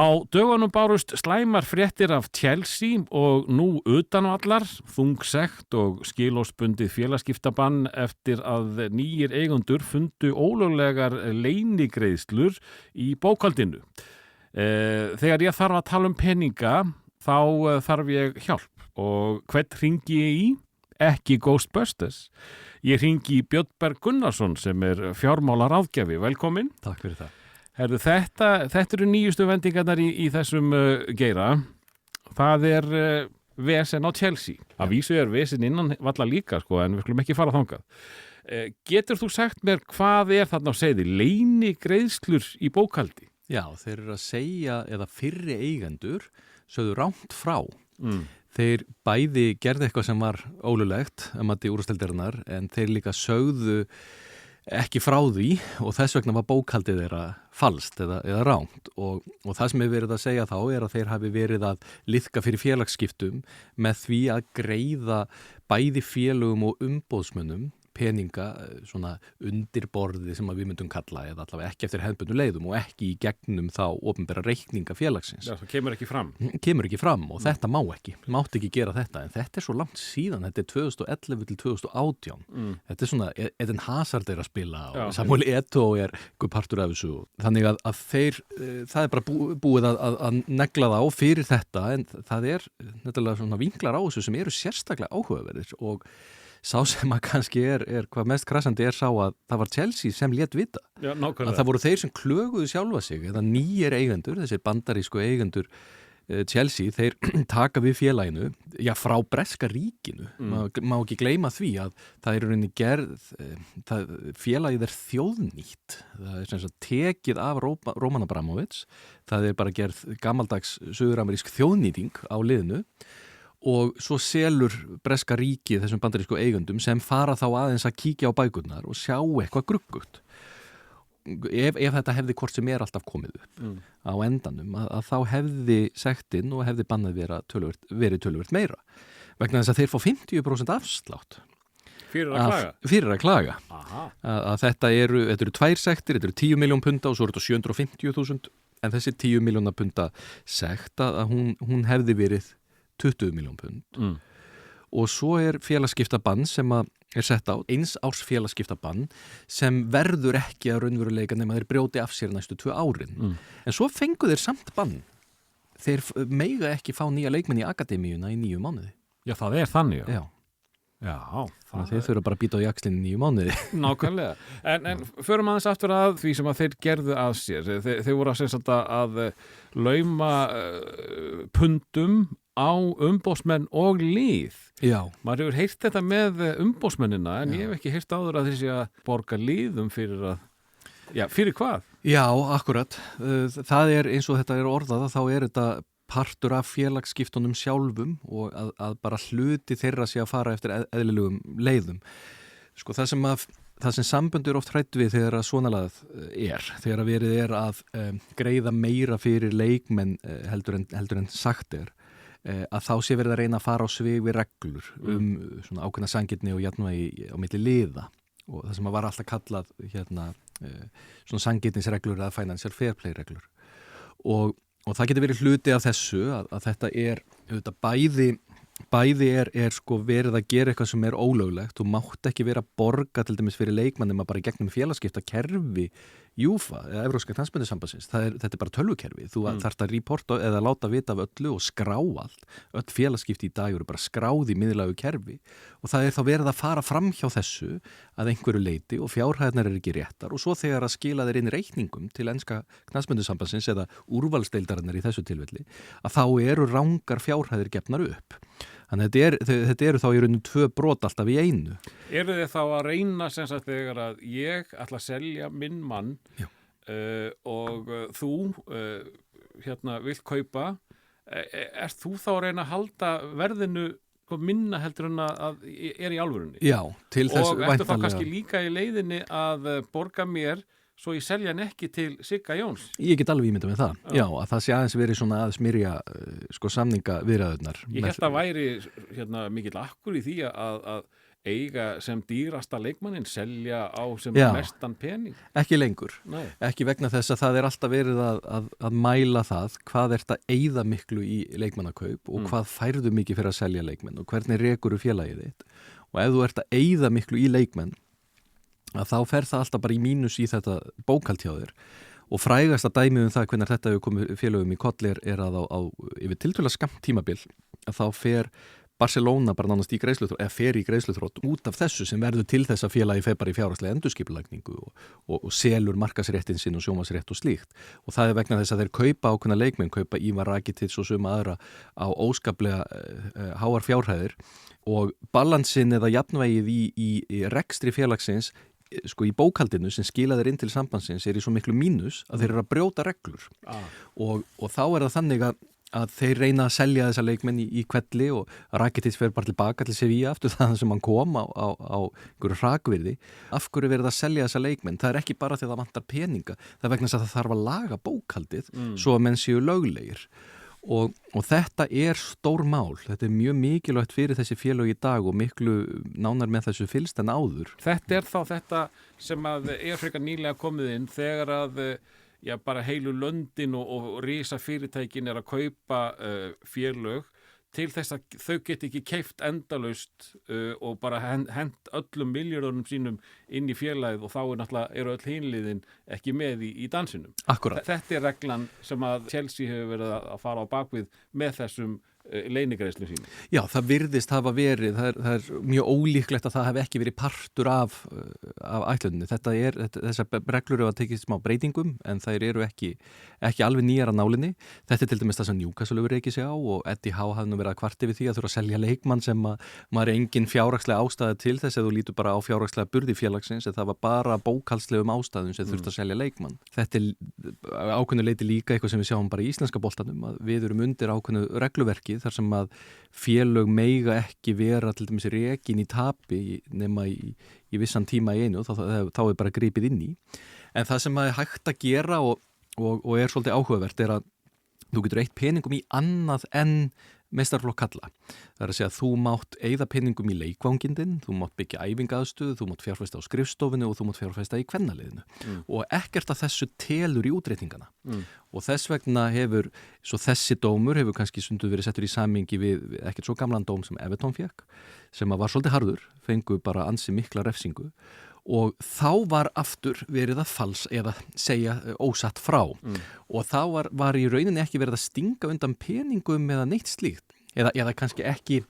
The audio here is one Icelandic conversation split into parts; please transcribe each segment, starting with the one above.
Á dögunum bárust slæmar fréttir af Chelsea og nú utanvallar, þungsekt og skilorðsbundið félagsskiptabann eftir að nýjir eigendur fundu ólöglegar leynigreiðslur í bókhaldinu. Þegar ég þarf að tala um peninga, þá þarf ég hjálp og hvern hringi ég í? Ekki Ghostbusters. Ég hringi í Björn Berg Gunnarsson sem fjármálaráðgjafi. Velkomin. Takk fyrir það. Herðu, þetta eru nýjustu vendingarnar í þessum geira. Það vesen á Chelsea. Að vísu vesen innan valla líka, en við skulum ekki fara þangað. Getur þú sagt mér hvað þarna á seiði? Leynigreiðslur í bókhaldi? Já, þeir eru að segja, eða fyrri eigendur, sögðu rangt frá. Þeir bæði gerði eitthvað sem var ólöglegt, mati úrsteldarinnar, en þeir líka sögðu ekki frá því og þess vegna var bókhaldið þeirra falskt eða rangt og það sem verið að segja þá að þeir hafi verið að liðka fyrir félagsskiptum með því að greiða bæði félögum og umboðsmönnum peninga svona undir borði sem við myndum kalla eða allavega ekki eftir hefðbundnu leiðum og ekki í gegnum þá opinbera reikninga félagsins. Já, það kemur ekki fram. Kemur ekki fram og þetta mátti ekki gera þetta en þetta svo langt síðan, þetta 2011 til 2018. Þetta svona, Eden Hazard að spila og Samuel Eto'o einhver partur af þessu. Þannig að þeir, það bara búið að negla þá fyrir þetta en það nefnilega svona vinklar á þessu sem eru sérstaklega áhugaverðir og sá sem að kannski hvað mest krassandi sá að það var Chelsea sem lét vita. Já, nákvæmlega. Að það voru þeir sem klöguðu sjálfa sig eða nýjir eigendur, þessir bandarísku eigendur Chelsea, þeir taka við félaginu, frá breska ríkinu. Má ekki gleyma því að það rauninni félagið þjóðnýtt. Það sem sagt tekið af Roman Abramovich. Það bara gerð gamaldags suðuramerísk þjóðnýting á liðinu. Og svo selur breska ríkið þessum bandarísku eigendum sem fara þá aðeins að kíkja á bækurnar og sjá eitthvað gruggugt. Ef þetta hefði hvort sem alltaf komið upp á endanum að þá hefði sektinn og hefði bannað verið töluvert meira. Vegna þess að þeir fá 50% afslátt. Fyrir að klaga. Að þetta eru 2 sektir, þetta eru 10 milljón punda og svo eru þetta 750.000 en þessi 10 miljóna punda sekt að hún hefði verið 20 milljón pund og svo félagsskiptabann sem sett á, 1 árs félagsskiptabann sem verður ekki að raunveruleika nema þeir brjóti af sér næstu 2 árin. En svo fengu þeir samt bann. Þeir mega ekki fá nýja leikmenn í akademíuna í 9 mánuði. Já, það þannig. Já, þeir þurfa bara að býta á jaxlinni 9 mánuði. Nákvæmlega. En förum aðeins aftur að því sem að þeir gerðu að sér. Þeir voru að lauma pundum á umboðsmenn og lið. Já. Maður hefur heyrt þetta með umboðsmennina en ég hef ekki heyrt áður að þessi að borga liðum fyrir hvað? Já, akkurat. Það eins og þetta orðað þá þetta partur af félagsskiptunum sjálfum og að bara hluti þeirra sé að fara eftir eðlilegum leiðum. Sko það sem samböndur oft hrædd við þegar að svona lagað þegar að verið að greiða meira fyrir leikmenn heldur en sagt að þá sé verið að reyna að fara á svig við reglur svona ákveðna sanngirni og jafnvægi á milli liða og það sem var alltaf kallað svona sanngirnisreglur eða financial fair play reglur og það getur verið hluti af þessu að þetta bæði verið að gera eitthvað sem ólöglegt. Þú mátt ekki vera að borga til dæmis fyrir leikmannum bara í gegnum félagsskipta kerfi UEFA eða Evrópska knattspyrnusambandsins. Þetta bara tölvukerfi. Þú þarft að reporta eða láta vita af öllu og skrá allt. Öll félagsskipti í dag eru bara skráð í miðlægu kerfi og það þá verið að fara fram hjá þessu að einhverju leyti og fjárhæðnar ekki réttar og svo þegar að skila þeir inn reikningum til enska knattspyrnusambandsins eða úrvalsdeildarinnar í þessu tilfelli að þá eru rangar fjárhæðir gefnar upp. Þannig þetta eru þá í rauninu 2 brot alltaf í einu. Eru þið þá að reyna sem sagt þegar að ég ætla að selja minn mann og þú vilt kaupa, þú þá að reyna að halda verðinu minna heldur en að í alvörunni? Já, til þess væntanlega. Og ertu þá kannski líka í leiðinni að borga mér svo ég selja hann ekki til Sigga Jóns? Ég get alveg ímyndað með það. Já, að það sé aðeins verið svona að smyrja samninga viðræðurnar. Ég held að væri mikill akkur í því að eiga sem dýrasta leikmannin, selja á sem Já. mestan pening. Ekki lengur. Nei. Ekki vegna þess að það er alltaf verið að mæla það hvað ert að eyða miklu í leikmannakaup og hvað færðu mikið fyrir að selja leikmenn og hvernig rekuru félagið þitt. Og ef þú ert að eyða miklu í leikmenn, að þá fer það alltaf bara í mínus í þetta bókhald hjá þér. Og frægasta dæmið það hvernig þetta hefur komið félögum í kolli er að á yfir tiltölulega skammt tímabil að þá fer Barcelona bara nánast í greiðsluþrot, eða fer í greiðsluþrot út af þessu sem verður til þess að félagi fer bara í fjárhagslega endurskipulagningu og selur markasréttin sinn og sjónvarpsrétt og slíkt. Og það er vegna þess að þeir kaupa ákveðna leikmenn, kaupa Ívar Rakitić og suma aðra á óskaplega háar fjárhæðir og balansin eða jafnvægið í rekstri félagsins sko í bókhaldinu sem skila þeir inn til sambandsins er í svo miklu mínus að þeir eru að brjóta reglur og þá er það þannig að þeir reyna að selja þessa leikmenn í kvelli og Rakitić fer bara tilbaka til Sevilla aftur það sem hann kom á einhverju hrakvirði. Af hverju verið að selja þessa leikmenn? Það er ekki bara því að það vantar peninga, það er vegna þess að það þarf að laga bókhaldið svo að menn séu löglegir. Og þetta er stór mál, þetta er mjög mikilvægt fyrir þessi félög í dag og miklu nánar með þessu fylgst en áður. Þetta er þá þetta sem að frekar nýlega komið inn þegar að bara heilu löndin og risa fyrirtækin er að kaupa félög til þess að þau get ekki keypt endalaust og bara hent öllum miljardunum sínum inn í félagið og þá eru öll hinliðin ekki með í dansinum. Akkurat. Þetta er reglan sem að Chelsea hefur verið að fara á bakvið með þessum leinigreiðslu sínu. Já, það virðist hafa verið, það er mjög ólíklegt að það hef ekki verið partur af ætluninni. Þessar reglur eru að tekið smá breytingum en þær eru ekki alveg nýjar að nálinni. Þetta er til dæmis það sem Newcastle hefur reikið sig á og Eddie Howe hafði nú verið að kvarta við því að þurfa að selja leikmann sem maður er engin fjárhagslega ástæða til þess eða þú lítur bara á fjárhagslega burði félagsins en það var bara bókhaldslegum ástæðum sem þurfti að selja leikmann. Þetta er ákveðnu leyti líka eitthvað sem við sjáum bara í íslenska boltanum að við erum undir ákveðnu regluverki þar sem að félög meiga ekki vera til dæmis rekin í tapi nema í vissan tíma í einu þá er bara gripið inn í. En það sem að er hægt að gera og er svolítið áhugavert er að þú getur eytt peningum í annað en meistaraflokk karla. Það er að segja að þú mátt eyða peningum í leikvangindin, þú mátt byggja æfingaðstöðu, þú mátt fjárfesta á skrifstofinu og þú mátt fjárfesta í kvennaliðinu. Og ekkert af þessu telur í útreikningana. Og þess vegna svo þessi dómur hefur kannski stundum verið settur í samhengi við ekkert svo gamlan dóm sem Everton fékk, sem var svolítið harður, fengu bara ansi mikla refsingu. Og þá var aftur verið að eða segja ósatt frá og þá var í rauninni ekki verið að stinga undan peningum eða neitt slíkt eða kannski ekki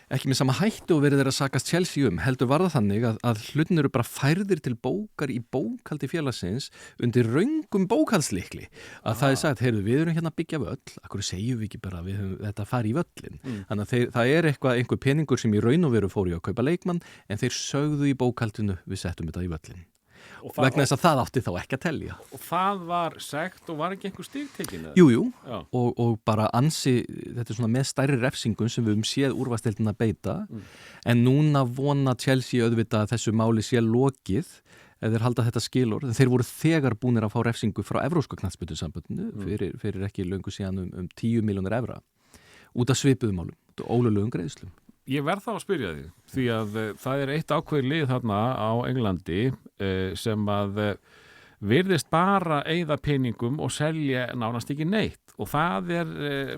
með sama hættu og verið að sakast Chelsea heldur var það þannig að hlutin eru bara færðir til bókar í bókhaldi félagsins undir röngum bókhaldslikli að það er sagt, heyrðu við erum hérna að byggja völl, akkur segjum við ekki bara við höfum þetta fari í völlin þannig að það er einhver peningur sem í raun og veru fóru í að kaupa leikmann en þeir sögðu í bókhaldinu við settum þetta í völlin vegna þess að það átti þá ekki að telja. Og það var sekt og var ekki einhver stigtekin? Jú, og bara þetta er svona með stærri refsingum sem við höfum séð úrvalsdeildina beita en núna vona Chelsea auðvitað að þessu máli sé lokið ef þeir halda þetta skilur. Þeir voru þegar búnir að fá refsingu frá evrópska knattspyrnusambandinu fyrir ekki löngu síðan 10 milljónir evra út af svipuðum málum, ólöglegum greiðslum. Ég verð þá að spyrja því, því að það er eitt ákveð lið þarna á Englandi sem að virðist bara eyða peningum og selja nánast ekki neitt og það er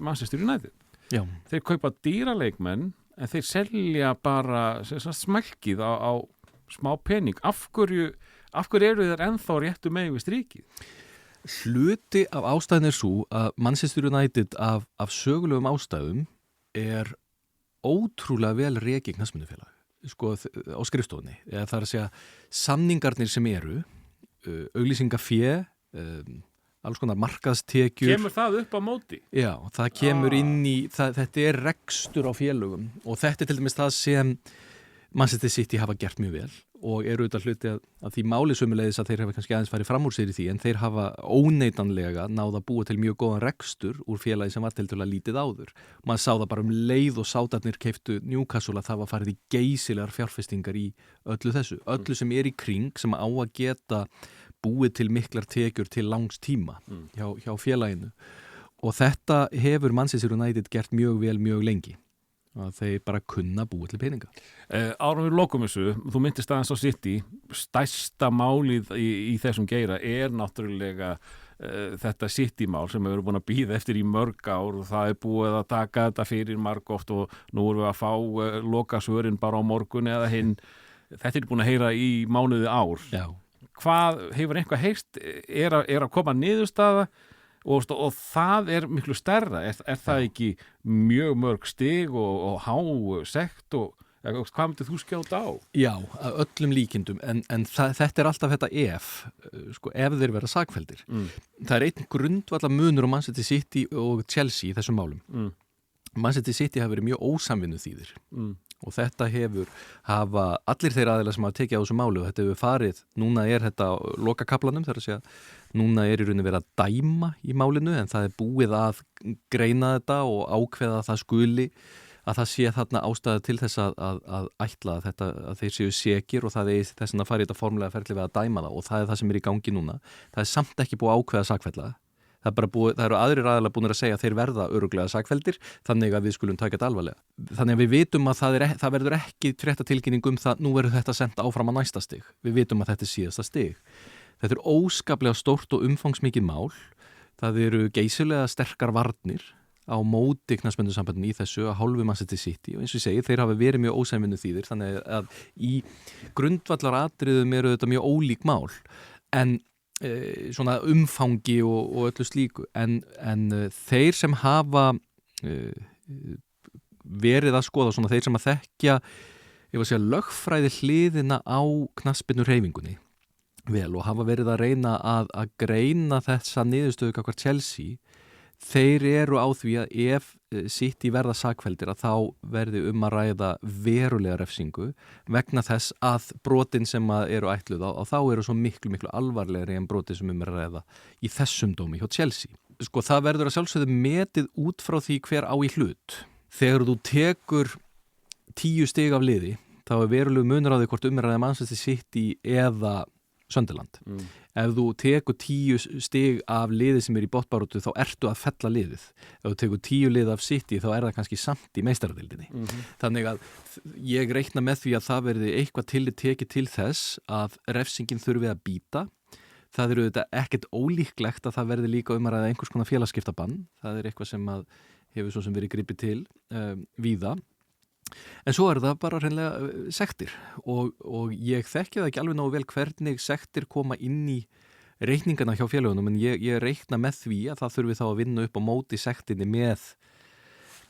Manchester United. Já. Þeir kaupa dýraleikmenn en þeir selja bara smælkið á smá pening. Af hverju eru þeir ennþá réttu megin við strikið? Hluti af ástæðin er svo að Manchester United af sögulegum ástæðum er ótrúlega vel rekið knattspyrnufélag sko á skrifstofunni eða það er að segja samningarnir sem eru auglýsingafé alls konar markaðstekjur kemur það upp á móti? Já, það kemur inn í þetta er rekstur á félögum og þetta er til dæmis það sem Manchester City hafa gert mjög vel og eru auðvitað hluti að því máli sömuleiðis að þeir hafa kannski aðeins farið fram úr sér í því en þeir hafa óneitanlega náð að búa til mjög góðan rekstur úr félagi sem var tiltölulega lítið áður. Maður sá það bara leið og sátarnir keyptu Newcastle að það var farið í geysilegar fjárfestingar í öllu þessu. Öllu sem er í kring sem á að geta búið til miklar tekjur til langs tíma hjá félaginu og þetta hefur Manchester United gert mjög vel mjög lengi. að þeir bara kunna búið til peninga. Árum við lokum þessu, þú myndist aðeins á City, stærsta málið í þessum geira náttúrulega þetta City-mál sem við erum búin að bíða eftir í mörg ár og það búið að taka þetta fyrir margoft og nú erum við að fá lokasvörin bara á morgun eða hinn. Þetta búin að heyra í mánuði ár. Já. Hvað hefur eitthvað heyrt? Er að koma niðurstaða og það miklu stærra. Er það ekki mjög mörg stig og há sekt og hvað myndir þú skjóta á? Já, að öllum líkindum, en þetta alltaf þetta ef þeir vera sakfelldir. Það einn grundvallar munur á Manchester City og Chelsea í þessum málum. Manchester City hafa verið mjög ósamvinnuþýðir og þetta hafa allir þeir aðilar sem hafa tekið á þessu máli og þetta hefur farið, núna þetta lokakaflanum, þar að segja, núna í rauninni verið að dæma í málinu en það búið að greina þetta og ákveða að það skuli að það sé þarna ástæða til þess að ætla að þeir séu sekir og það þess að fara í þetta formulega ferli við að dæma það og það það sem í gangi núna. Það samt ekki búið að ákveða sakfella. Það eru aðrir aðilar búinir að segja að þeir verða örugglega sakfelldir, þannig að við skulum taka þetta alvarlega. Þannig að við vitum að það verður ekki fréttatilkynning það, nú verður þetta sent áfram á næsta stig. Við vitum að þetta síðasta stig. Þetta óskaplega stórt og umfangsmikið mál. Það eru geysilega sterkar varnir á móti knattspyrnusambandinu í þessu að hálfu Manchester City og eins og ég segi, þeir hafa verið mjög ósamvinnuþýðir þannig að í grundvallaratriðum eru þetta mjög ólík mál en svona umfangi og öllu slíku en þeir sem hafa verið að skoða svona þeir sem að þekkja lögfræði hliðina á knattspyrnuhreyfingunni vel og hafa verið að reyna að greina þessa niðurstöðu gagnvart Chelsea. Þeir eru á því að ef City verða sakfelldir að þá verði að ræða verulega refsingu vegna þess að brotin sem eru ætluð á þá eru svo miklu alvarlegri en brotin sem að ræða í þessum dómi hjá Chelsea. Það verður að sjálfsögðu metið út frá því hver á í hlut. Þegar þú tekur 10 stig af liði þá verulegu munur á því hvort ræða Manchester City eða Sunderland. Ef þú tekur 10 stig af liði sem í botnbaráttu þá ertu að fella liðið. Ef þú tekur 10 lið af City þá það kannski samt í meistaradeildinni. Þannig að ég reikna með því að það verði eitthvað tekið til þess að refsingin þurfi að bíta. Það eru þetta ekkert ólíklegt að það verði líka að ræða einhvers konar félagsskiptabann. Það eitthvað sem hefur svo sem verið gripið til víða. En svo það bara hreinlega sektir og ég þekki það ekki alveg nógu vel hvernig sektir koma inn í reikningana hjá félögunum en ég reikna með því að það þurfi þá að vinna upp á móti sektinni með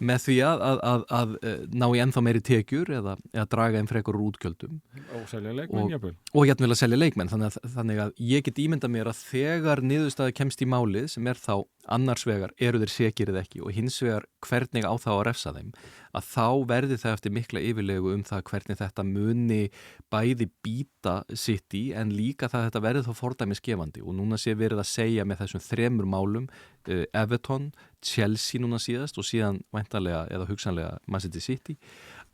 því að ná í ennþá meiri tekjur eða draga frekar úr útgjöldum og selja leikmenn og jafnvel að selja leikmenn þannig að ég get ímyndað mér að þegar niðurstaða kemst í málið sem þá annars vegar eru þeir sekir eða ekki og hins vegar hvernig á þá að refsa þeim að þá verði það eftir mikla yfirlegu það hvernig þetta muni bæði bíta City en líka það þetta verði þá fordæmisgefandi og núna sé verið að segja með þessum 3 málum Everton, Chelsea núna síðast og síðan væntanlega eða hugsanlega Manchester City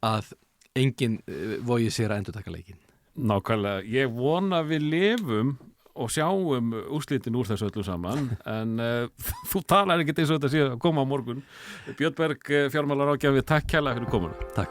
að enginn vogi sér að endurtaka leikinn. Nákvæmlega, ég vona við lifum og sjáum úrslitin úr þessu öllu saman en þú talar ekkert eins og þetta sé að koma á morgun. Björn Berg, fjármálaráðgjafi, takk kærlega fyrir komuna. Takk.